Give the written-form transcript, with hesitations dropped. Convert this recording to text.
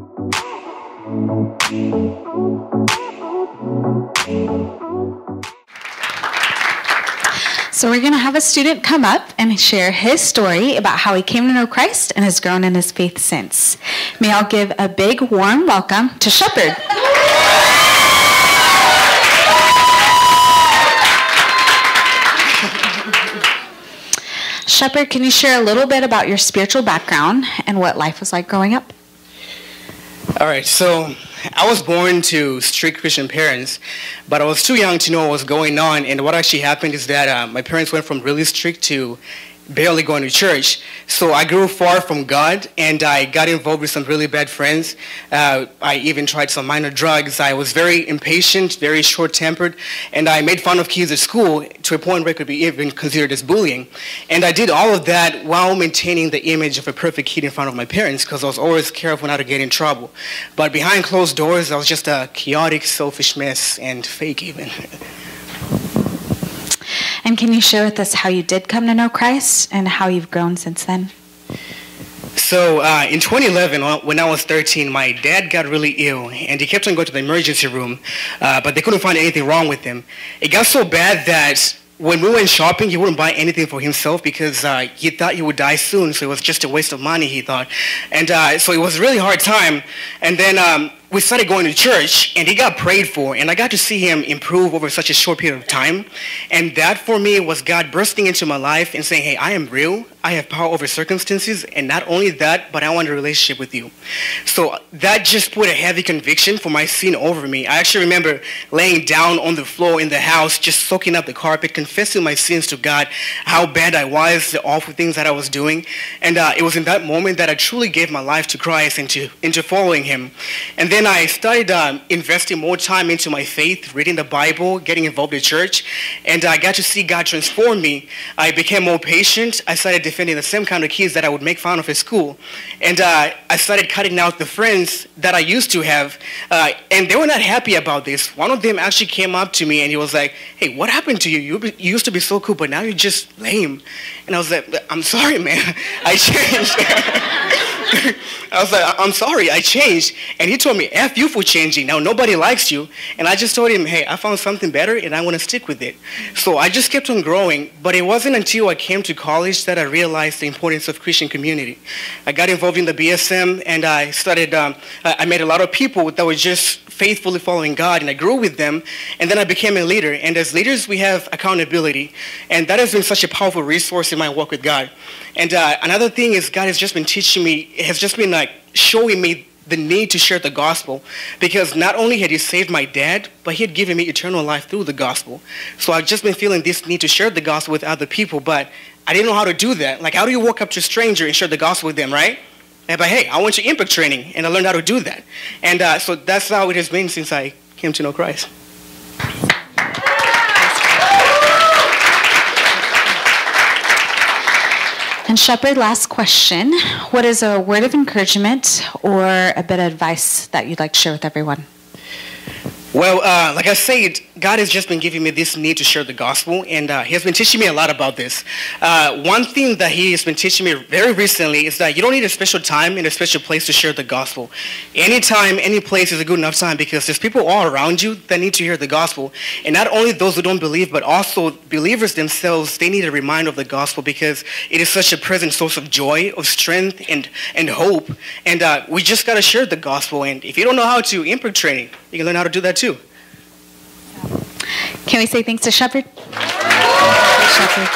So we're going to have a student come up and share his story about how he came to know Christ and has grown in his faith since. May I give a big warm welcome to Shepherd. Shepherd, can you share a little bit about your spiritual background and what life was like growing up? All right, so I was born to strict Christian parents, but I was too young to know what was going on. And what actually happened is that my parents went from really strict to barely going to church. So I grew far from God, and I got involved with some really bad friends. I even tried some minor drugs. I was very impatient, very short-tempered, and I made fun of kids at school to a point where it could be even considered as bullying. And I did all of that while maintaining the image of a perfect kid in front of my parents, because I was always careful not to get in trouble. But behind closed doors, I was just a chaotic, selfish mess, and fake even. And can you share with us how you did come to know Christ and how you've grown since then? So in 2011, when I was 13, my dad got really ill, and he kept on going to the emergency room, but they couldn't find anything wrong with him. It got so bad that when we went shopping, he wouldn't buy anything for himself because he thought he would die soon, so it was just a waste of money, he thought. And so it was a really hard time. And then we started going to church, and he got prayed for, and I got to see him improve over such a short period of time. And that, for me, was God bursting into my life and saying, hey, I am real. I have power over circumstances, and not only that, but I want a relationship with you. So that just put a heavy conviction for my sin over me. I actually remember laying down on the floor in the house, just soaking up the carpet, confessing my sins to God, how bad I was, the awful things that I was doing. And it was in that moment that I truly gave my life to Christ and into following him. And then I started investing more time into my faith, reading the Bible, getting involved in church, and I got to see God transform me. I became more patient. I started defending the same kind of kids that I would make fun of at school. And I started cutting out the friends that I used to have, and they were not happy about this. One of them actually came up to me and he was like, hey, what happened to you? You used to be so cool, but now you're just lame. And I was like, I'm sorry, man. I changed. I was like, I'm sorry, I changed. And he told me, F you for changing. Now nobody likes you. And I just told him, hey, I found something better and I want to stick with it. So I just kept on growing. But it wasn't until I came to college that I realized the importance of Christian community. I got involved in the BSM, and I started, I met a lot of people that were just faithfully following God, and I grew with them. And then I became a leader. And as leaders, we have accountability. And that has been such a powerful resource in my walk with God. And another thing is God has just been teaching me, has just been like showing me the need to share the gospel, because not only had he saved my dad, but he had given me eternal life through the gospel. So I've just been feeling this need to share the gospel with other people, but I didn't know how to do that. Like, how do you walk up to a stranger and share the gospel with them, right? But hey, I went to impact training, and I learned how to do that. And so that's how it has been since I came to know Christ. And Shepherd, last question. What is a word of encouragement or a bit of advice that you'd like to share with everyone? Well, like I said, God has just been giving me this need to share the gospel, and he has been teaching me a lot about this. One thing that he has been teaching me very recently is that you don't need a special time and a special place to share the gospel. Anytime, any place is a good enough time, because there's people all around you that need to hear the gospel. And not only those who don't believe, but also believers themselves, they need a reminder of the gospel, because it is such a present source of joy, of strength, and hope. And we just got to share the gospel. And if you don't know how to, impact training, you can learn how to do that too. Can we say thanks to Shepherd? Thanks, Shepherd.